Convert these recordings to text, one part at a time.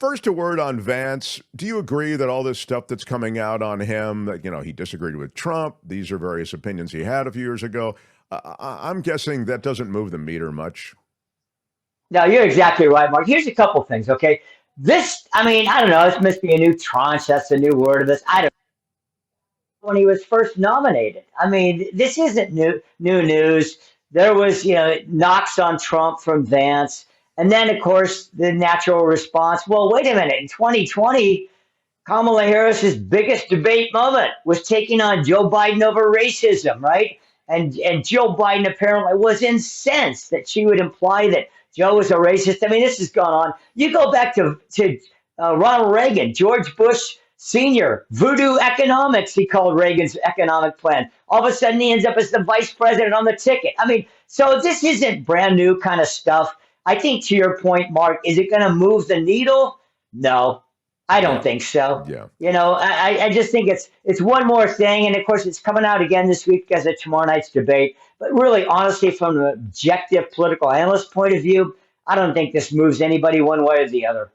First, a word on Vance. Do you agree that all this stuff that's coming out on him, that, he disagreed with Trump, these are various opinions he had a few years ago. I'm guessing that doesn't move the meter much. No, you're exactly right, Mark. Here's a couple things, okay? I don't know, this must be a new tranche. That's a new word of this. I don't know when he was first nominated. I mean, this isn't new news. There was, knocks on Trump from Vance. And then, of course, the natural response, well, wait a minute, in 2020, Kamala Harris's biggest debate moment was taking on Joe Biden over racism, right? And Joe Biden apparently was incensed that she would imply that Joe was a racist. I mean, this has gone on. You go back to Ronald Reagan, George Bush Sr., voodoo economics, he called Reagan's economic plan. All of a sudden, he ends up as the vice president on the ticket. I mean, so this isn't brand new kind of stuff. I think to your point, Mark, is it going to move the needle? No, I don't Yeah. think so. Yeah. I just think it's one more thing, and of course it's coming out again this week because of tomorrow night's debate. But really, honestly, from an objective political analyst point of view, I don't think this moves anybody one way or the other.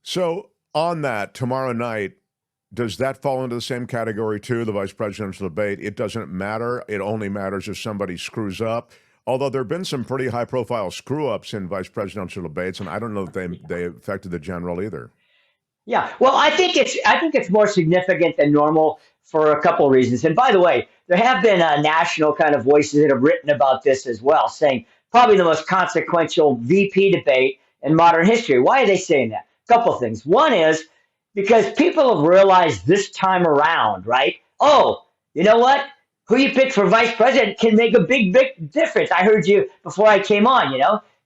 So, on that, tomorrow night, does that fall into the same category too, the vice presidential debate? It doesn't matter. It only matters if somebody screws up. Although there have been some pretty high-profile screw-ups in vice presidential debates, and I don't know that they affected the general either. Yeah, well, I think it's more significant than normal for a couple of reasons. And by the way, there have been national kind of voices that have written about this as well, saying probably the most consequential VP debate in modern history. Why are they saying that? A couple of things. One is because people have realized this time around, right? Oh, you know what? Who you pick for vice president can make a big difference. I heard you before I came on.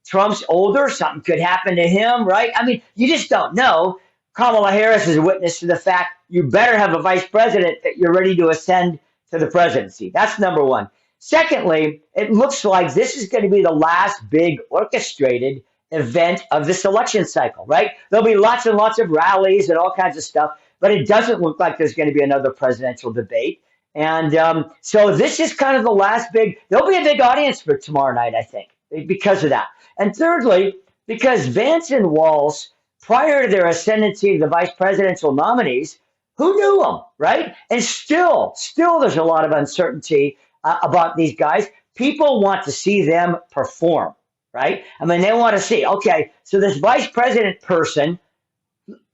Trump's older, something could happen to him, right? I mean, you just don't know. Kamala Harris is a witness to the fact you better have a vice president that you're ready to ascend to the presidency. That's number one. Secondly, it looks like this is going to be the last big orchestrated event of this election cycle, right? There'll be lots and lots of rallies and all kinds of stuff, but it doesn't look like there's going to be another presidential debate. And so this is kind of the last there'll be a big audience for tomorrow night, I think, because of that. And thirdly, because Vance and Walz, prior to their ascendancy to the vice presidential nominees, who knew them, right? And still, there's a lot of uncertainty about these guys. People want to see them perform, right? I mean, they want to see, okay, so this vice president person,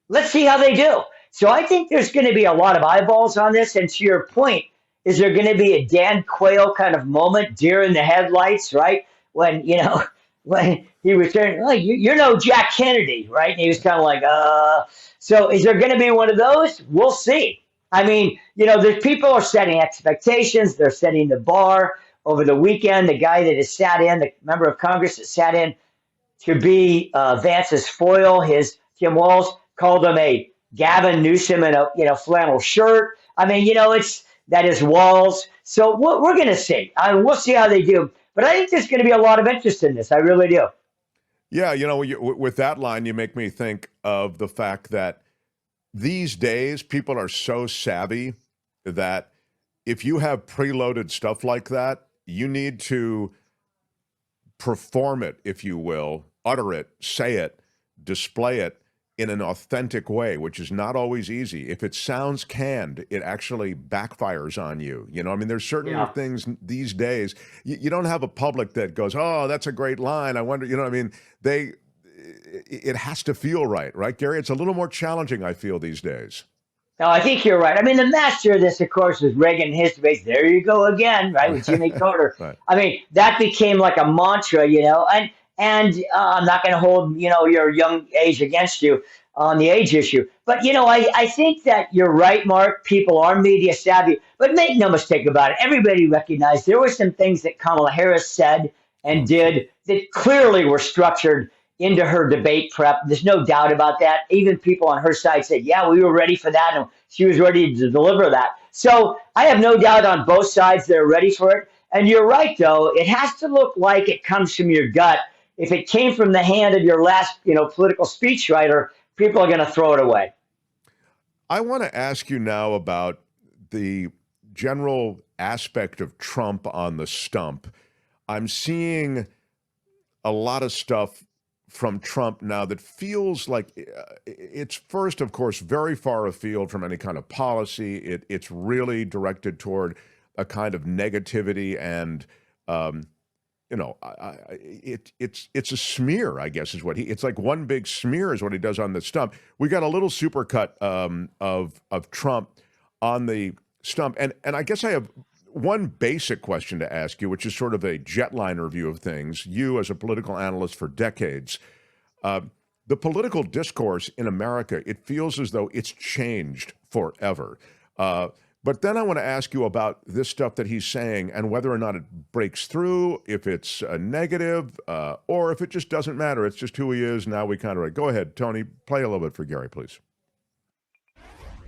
let's see how they do. So I think there's going to be a lot of eyeballs on this. And to your point, is there going to be a Dan Quayle kind of moment, deer in the headlights, right? When, when he was saying, like, you're no Jack Kennedy, right? And he was kind of like, So is there going to be one of those? We'll see. I mean, there's people are setting expectations. They're setting the bar. Over the weekend, the guy that has sat in, the member of Congress that sat in to be Vance's foil, his Tim Walz, called him a Gavin Newsom in a flannel shirt. I mean, that is Walz. So we're going to see. We'll see how they do. But I think there's going to be a lot of interest in this. I really do. Yeah, with that line, you make me think of the fact that these days people are so savvy that if you have preloaded stuff like that, you need to perform it, if you will, utter it, say it, display it in an authentic way, which is not always easy. If it sounds canned, it actually backfires on you. I mean, there's certainly Yeah. things these days, you don't have a public that goes, oh, that's a great line. I wonder, what I mean? It has to feel right, Gary? It's a little more challenging, I feel, these days. No, I think you're right. I mean, the master of this, of course, was Reagan and his debates. There you go again, right, with Jimmy Carter. Right. I mean, that became like a mantra, and I'm not going to hold, your young age against you on the age issue. But, I think that you're right, Mark. People are media savvy. But make no mistake about it. Everybody recognized there were some things that Kamala Harris said and did that clearly were structured into her debate prep. There's no doubt about that. Even people on her side said, yeah, we were ready for that, and she was ready to deliver that. So I have no doubt on both sides they're ready for it. And you're right, though. It has to look like it comes from your gut. If it came from the hand of your last, political speechwriter, people are going to throw it away. I want to ask you now about the general aspect of Trump on the stump. I'm seeing a lot of stuff from Trump now that feels like it's first, of course, very far afield from any kind of policy. It's really directed toward a kind of negativity and it's a smear, I guess, is what it's like. One big smear is what he does on the stump. We got a little supercut of Trump on the stump, and I guess I have one basic question to ask you, which is sort of a jetliner view of things. You, as a political analyst for decades, the political discourse in America, it feels as though it's changed forever. But then I want to ask you about this stuff that he's saying and whether or not it breaks through, if it's a negative, or if it just doesn't matter. It's just who he is. Now we kind of go ahead, Tony, play a little bit for Gary, please.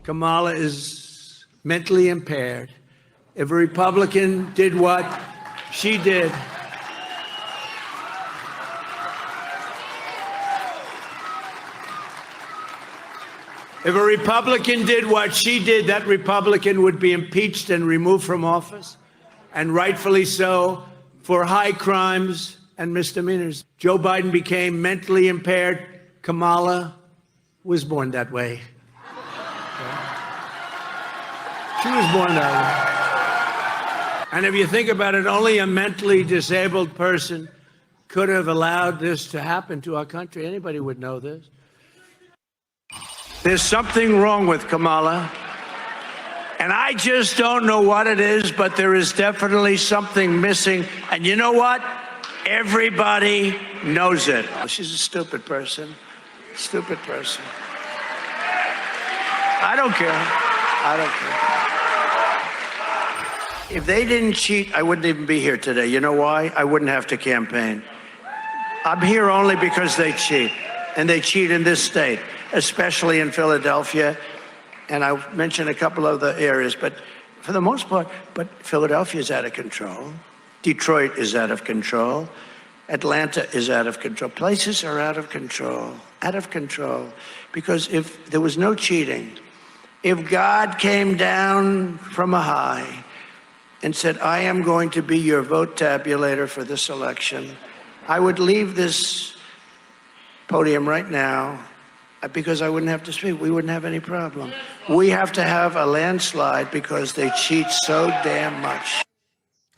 Kamala is mentally impaired. If a Republican did what she did, if a Republican did what she did, that Republican would be impeached and removed from office, and rightfully so, for high crimes and misdemeanors. Joe Biden became mentally impaired. Kamala was born that way. She was born that way. And if you think about it, only a mentally disabled person could have allowed this to happen to our country. Anybody would know this. There's something wrong with Kamala, and I just don't know what it is, but there is definitely something missing. And you know what? Everybody knows it. She's a stupid person. Stupid person. I don't care. I don't care. If they didn't cheat, I wouldn't even be here today. You know why? I wouldn't have to campaign. I'm here only because they cheat, and they cheat in this state, especially in Philadelphia. And I mentioned a couple other areas, but for the most part, but Philadelphia is out of control. Detroit is out of control. Atlanta is out of control. Places are out of control, because if there was no cheating, if God came down from a high and said, I am going to be your vote tabulator for this election, I would leave this podium right now because I wouldn't have to speak. We wouldn't have any problem. We have to have a landslide because they cheat so damn much.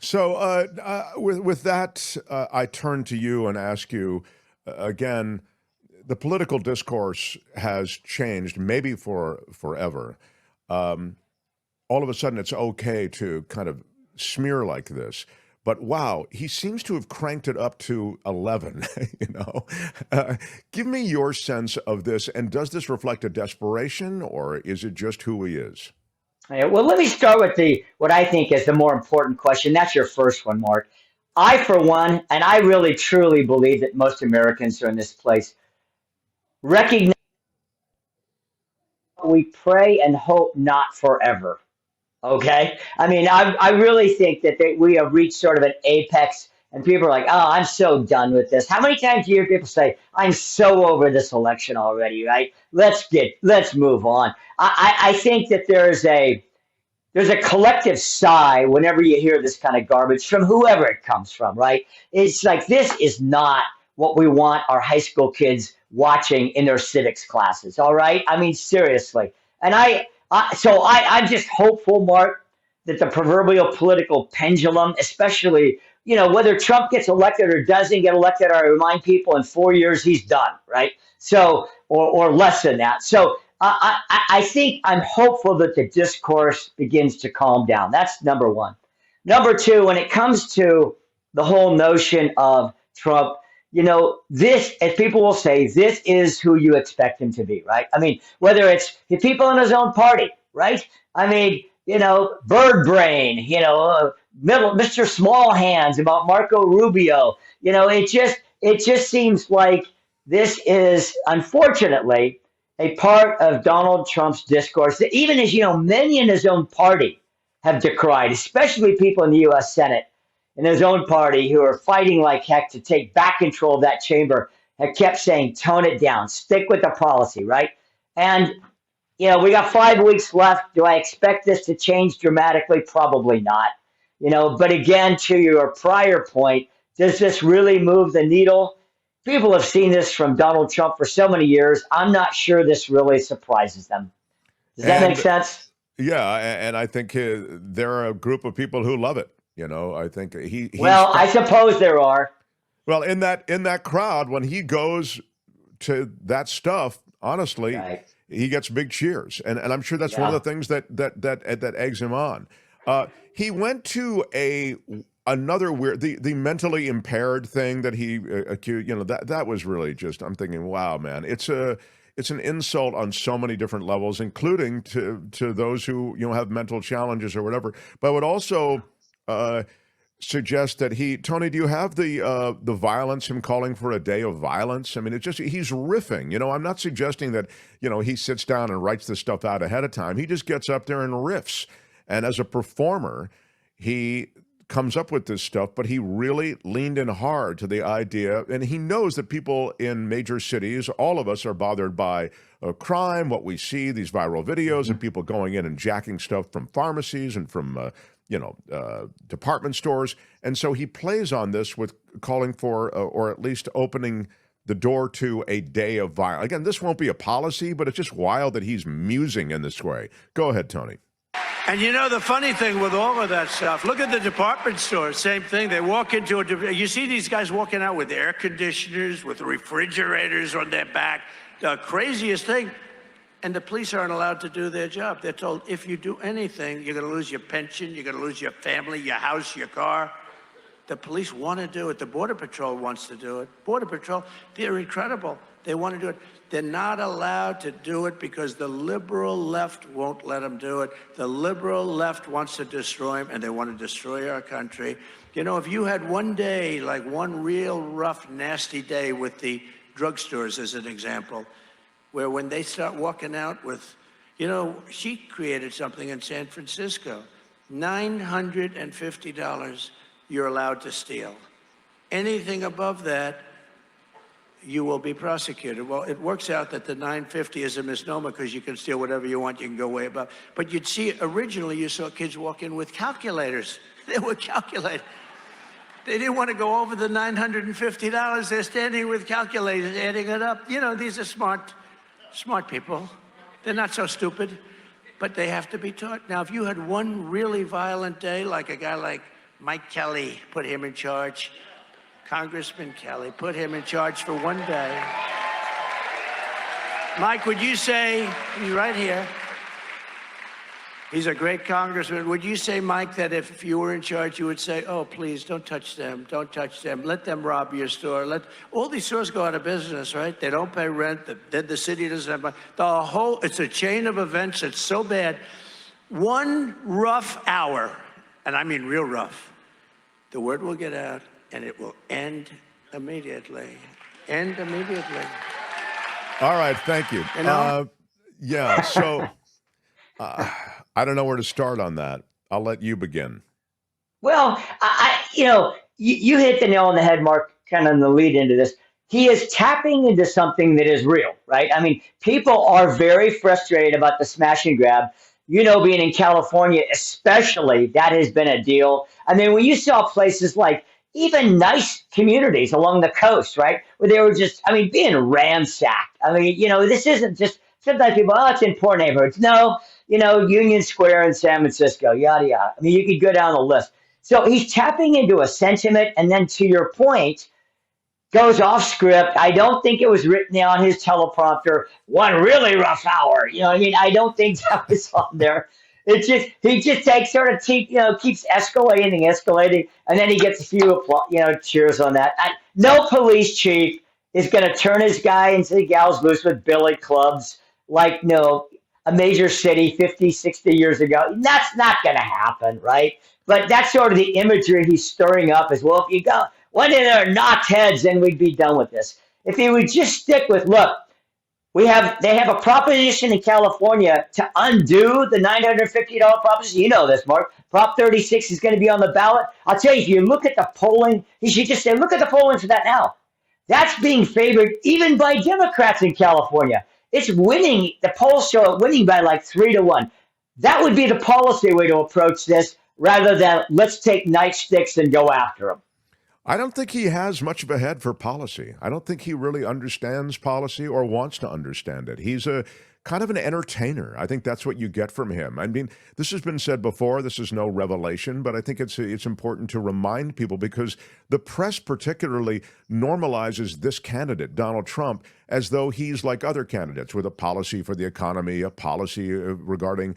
So with that, I turn to you and ask you, again, the political discourse has changed, maybe forever. All of a sudden, it's okay to kind of smear like this. But wow, he seems to have cranked it up to 11, Give me your sense of this, and does this reflect a desperation, or is it just who he is? Yeah, well, let me start with what I think is the more important question. That's your first one, Mark. I, for one, and I really truly believe that most Americans are in this place, recognize we pray and hope not forever. Okay. I mean, I really think that we have reached sort of an apex, and people are like, oh, I'm so done with this. How many times do you hear people say, I'm so over this election already, right? Let's move on. I think that there's a collective sigh whenever you hear this kind of garbage from whoever it comes from, right? It's like, this is not what we want our high school kids watching in their civics classes. All right. I mean, seriously. And I'm just hopeful, Mark, that the proverbial political pendulum, especially, whether Trump gets elected or doesn't get elected, I remind people in 4 years he's done, right? So, or less than that. So I think I'm hopeful that the discourse begins to calm down. That's number one. Number two, when it comes to the whole notion of Trump, this, as people will say, this is who you expect him to be, right? I mean, whether it's the people in his own party, right? I mean, bird brain, Mr. Small Hands about Marco Rubio. It just seems like this is, unfortunately, a part of Donald Trump's discourse that even as, many in his own party have decried, especially people in the U.S. Senate in his own party who are fighting like heck to take back control of that chamber, have kept saying, tone it down, stick with the policy, right? And, we got 5 weeks left. Do I expect this to change dramatically? Probably not. But again, to your prior point, does this really move the needle? people have seen this from Donald Trump for so many years. I'm not sure this really surprises them. Does that make And sense? yeah, and I think there are a group of people who love it. I think he's Well, I suppose there are. well in that crowd when he goes to that stuff. Honestly, Right. he gets big cheers, and I'm sure that's one of Yeah. the things that eggs him on. He went to another weird the mentally impaired thing that he accused. That was really just. I'm thinking, wow, man, it's an insult on so many different levels, including to those who have mental challenges or whatever. But I would also suggest that Tony, do you have the violence? Him calling for a day of violence. I mean, it's just he's riffing. I'm not suggesting that he sits down and writes this stuff out ahead of time. He just gets up there and riffs. And as a performer, he comes up with this stuff, but he really leaned in hard to the idea, and he knows that people in major cities, all of us are bothered by crime, what we see, these viral videos of people going in and jacking stuff from pharmacies and from department stores. And so he plays on this with calling for, or at least opening the door to a day of violence. Again, this won't be a policy, but it's just wild that he's musing in this way. Go ahead, Tony. And the funny thing with all of that stuff, look at the department stores, same thing. They walk into you see these guys walking out with air conditioners, with refrigerators on their back, the craziest thing. And the police aren't allowed to do their job. They're told, if you do anything, you're going to lose your pension, you're going to lose your family, your house, your car. The police want to do it. The Border Patrol wants to do it. Border Patrol, they're incredible. They want to do it. They're not allowed to do it because the liberal left won't let them do it. The liberal left wants to destroy them, and they want to destroy our country. If you had one day, like one real rough, nasty day with the drugstores as an example, where when they start walking out with, she created something in San Francisco, $950 you're allowed to steal. Anything above that, you will be prosecuted. Well, it works out that the 950 is a misnomer because you can steal whatever you want, you can go way above. But you'd see, originally you saw kids walk in with calculators. They were calculating. They didn't want to go over the $950. They're standing with calculators, adding it up. These are smart people. They're not so stupid, but they have to be taught. Now, if you had one really violent day, like a guy like Mike Kelly, put him in charge, Congressman Kelly, put him in charge for one day. Mike, would you say, he's right here, he's a great congressman. Would you say, Mike, that if you were in charge, you would say, oh, please, don't touch them, don't touch them. Let them rob your store. All these stores go out of business, right? They don't pay rent. The city doesn't have money. It's a chain of events that's so bad. One rough hour, and I mean real rough, the word will get out, and it will end immediately. End immediately. All right, thank you. Yeah, so I don't know where to start on that. I'll let you begin. Well, you hit the nail on the head, Mark, kind of in the lead into this. He is tapping into something that is real, right? I mean, people are very frustrated about the smash and grab. Being in California, especially, that has been a deal. I mean, when you saw places like even nice communities along the coast, right, where they were just, being ransacked. This isn't just, sometimes people, oh, it's in poor neighborhoods. No, Union Square in San Francisco, yada, yada. You could go down the list. So he's tapping into a sentiment, and then to your point, goes off script. I don't think it was written on his teleprompter, one really rough hour. I don't think that was on there. It's just, he just takes keeps escalating, and then he gets a few, cheers on that. No police chief is going to turn his guy into the gal's boots with billy clubs like, a major city 50, 60 years ago. That's not going to happen, right? But that's sort of the imagery he's stirring up as well. If you went in there and knocked heads, then we'd be done with this. If he would just stick with, look, they have a proposition in California to undo the $950 proposition. You know this, Mark. Prop 36 is going to be on the ballot. I'll tell you, if you look at the polling, he should just say, look at the polling for that now. That's being favored even by Democrats in California. It's winning. The polls show it winning by like 3-1. That would be the policy way to approach this rather than let's take nightsticks and go after them. I don't think he has much of a head for policy. I don't think he really understands policy or wants to understand it. He's a kind of an entertainer. I think that's what you get from him. I mean, this has been said before. This is no revelation, but I think it's important to remind people because the press particularly normalizes this candidate, Donald Trump, as though he's like other candidates with a policy for the economy, a policy regarding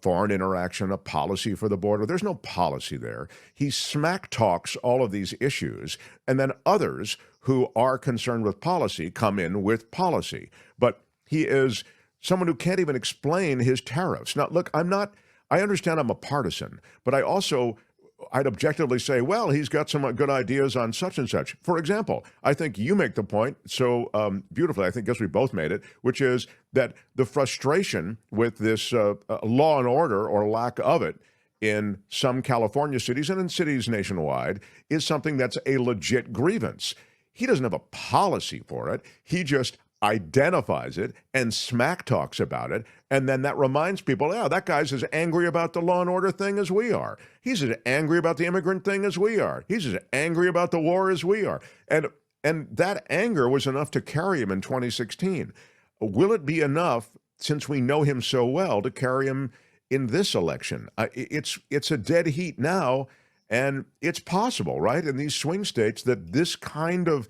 foreign interaction, a policy for the border. There's no policy there. He smack talks all of these issues, and then others who are concerned with policy come in with policy. But he is someone who can't even explain his tariffs. Now, look, I understand I'm a partisan, but I'd objectively say, well, he's got some good ideas on such and such. For example, I think you make the point so beautifully, guess we both made it, which is that the frustration with this law and order or lack of it in some California cities and in cities nationwide is something that's a legit grievance. He doesn't have a policy for it. He just identifies it and smack talks about it. And then that reminds people, yeah, that guy's as angry about the law and order thing as we are. He's as angry about the immigrant thing as we are. He's as angry about the war as we are. And that anger was enough to carry him in 2016. Will it be enough, since we know him so well, to carry him in this election? It's a dead heat now, and it's possible, right, in these swing states that this kind of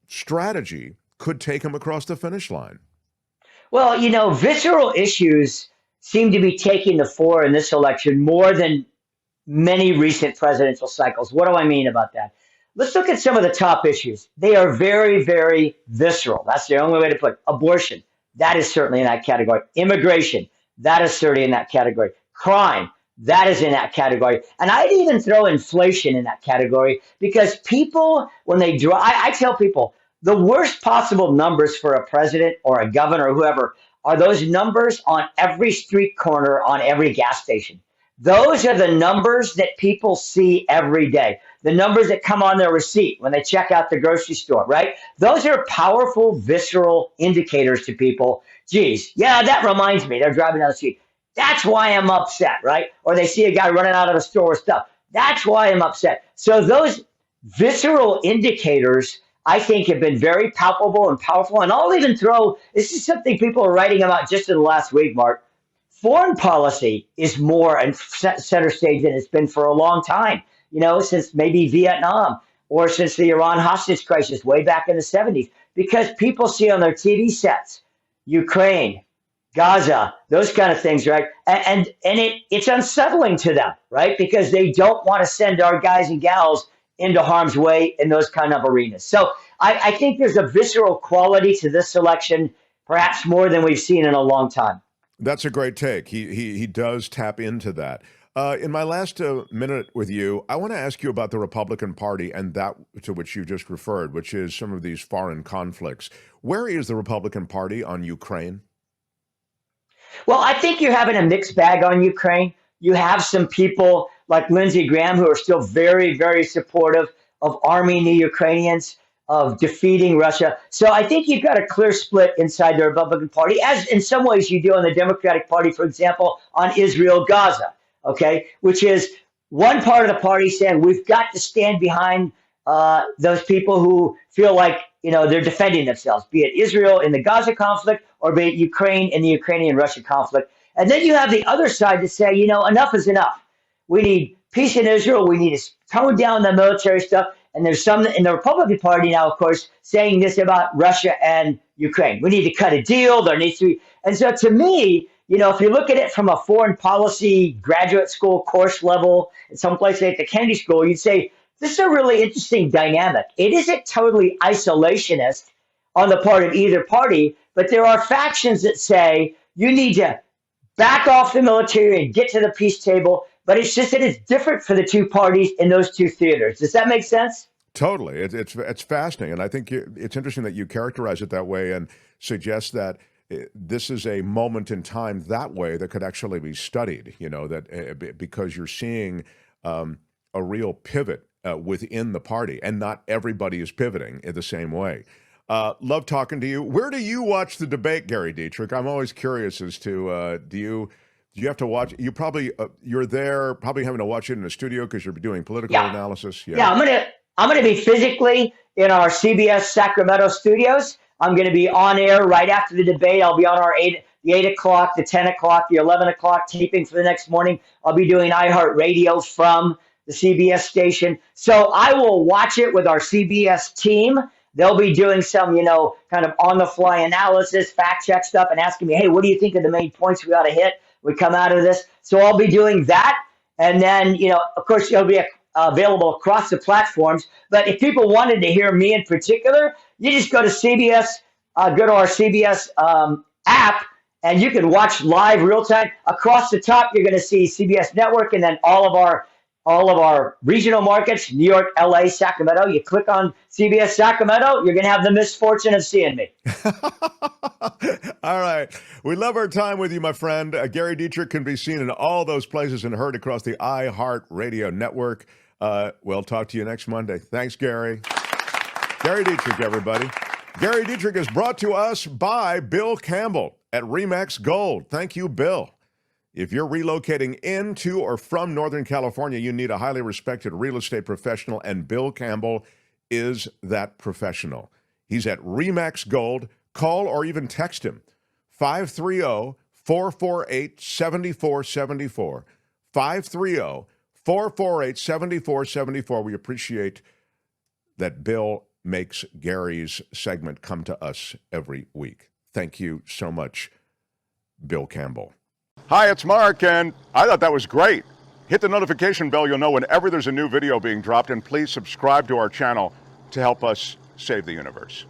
strategy could take him across the finish line. Well, visceral issues seem to be taking the fore in this election more than many recent presidential cycles. What do I mean about that? Let's look at some of the top issues. They are very, very visceral. That's the only way to put it. Abortion, that is certainly in that category. Immigration, that is certainly in that category. Crime, that is in that category. And I'd even throw inflation in that category because people, when they draw, I tell people, the worst possible numbers for a president or a governor or whoever are those numbers on every street corner, on every gas station. Those are the numbers that people see every day. The numbers that come on their receipt when they check out the grocery store, right? Those are powerful, visceral indicators to people. Geez, yeah, that reminds me. They're driving down the street. That's why I'm upset, right? Or they see a guy running out of the store with stuff. That's why I'm upset. So those visceral indicators, I think, have been very palpable and powerful. And I'll even throw, this is something people are writing about just in the last week, Mark. Foreign policy is more and center stage than it's been for a long time, since maybe Vietnam or since the Iran hostage crisis way back in the 70s, because people see on their TV sets, Ukraine, Gaza, those kind of things, right? And it's unsettling to them, right? Because they don't want to send our guys and gals into harm's way in those kind of arenas. So I think there's a visceral quality to this election, perhaps more than we've seen in a long time. That's a great take. He does tap into that. In my last minute with you, I want to ask you about the Republican Party and that to which you just referred, which is some of these foreign conflicts. Where is the Republican Party on Ukraine? Well, I think you're having a mixed bag on Ukraine. You have some people like Lindsey Graham who are still very, very supportive of arming the Ukrainians, of defeating Russia. So I think you've got a clear split inside the Republican Party, as in some ways you do in the Democratic Party, for example, on Israel, Gaza, okay, which is one part of the party saying we've got to stand behind those people who feel like, they're defending themselves, be it Israel in the Gaza conflict or be it Ukraine in the Ukrainian-Russia conflict. And then you have the other side to say, enough is enough. We need peace in Israel. We need to tone down the military stuff. And there's some in the Republican Party now, of course, saying this about Russia and Ukraine. We need to cut a deal. There needs to be. And so to me, if you look at it from a foreign policy graduate school course level, at some place like the Kennedy School, you'd say, this is a really interesting dynamic. It isn't totally isolationist on the part of either party, but there are factions that say you need to back off the military and get to the peace table. But it's just that it's different for the two parties in those two theaters. Does that make sense? Totally. It's fascinating. And I think it's interesting that you characterize it that way and suggest that this is a moment in time that way that could actually be studied, that because you're seeing a real pivot within the party, and not everybody is pivoting in the same way. Love talking to you. Where do you watch the debate, Gary Dietrich? I'm always curious as to, do you have to watch? You probably you're there, probably having to watch it in the studio because you're doing political analysis. Yeah, I'm going to be physically in our CBS Sacramento studios. I'm going to be on air right after the debate. I'll be on the 8 o'clock, the 10 o'clock, the 11 o'clock taping for the next morning. I'll be doing iHeartRadio from the CBS station. So I will watch it with our CBS team. They'll be doing some, kind of on-the-fly analysis, fact-check stuff, and asking me, hey, what do you think of the main points we ought to hit? We come out of this. So I'll be doing that. And then, of course, it'll be available across the platforms. But if people wanted to hear me in particular, you just go to CBS, go to our CBS app, and you can watch live real time. Across the top, you're going to see CBS Network, and then all of our regional markets, New York, LA, Sacramento. You click on CBS Sacramento, you're going to have the misfortune of seeing me. All right. We love our time with you, my friend. Gary Dietrich can be seen in all those places and heard across the iHeartRadio network. We'll talk to you next Monday. Thanks, Gary. Gary Dietrich, everybody. Gary Dietrich is brought to us by Bill Campbell at Remax Gold. Thank you, Bill. If you're relocating into or from Northern California, you need a highly respected real estate professional, and Bill Campbell is that professional. He's at Remax Gold. Call or even text him, 530-448-7474, 530-448-7474. We appreciate that Bill makes Gary's segment come to us every week. Thank you so much, Bill Campbell. Hi, it's Mark, and I thought that was great. Hit the notification bell. You'll know whenever there's a new video being dropped, and please subscribe to our channel to help us save the universe.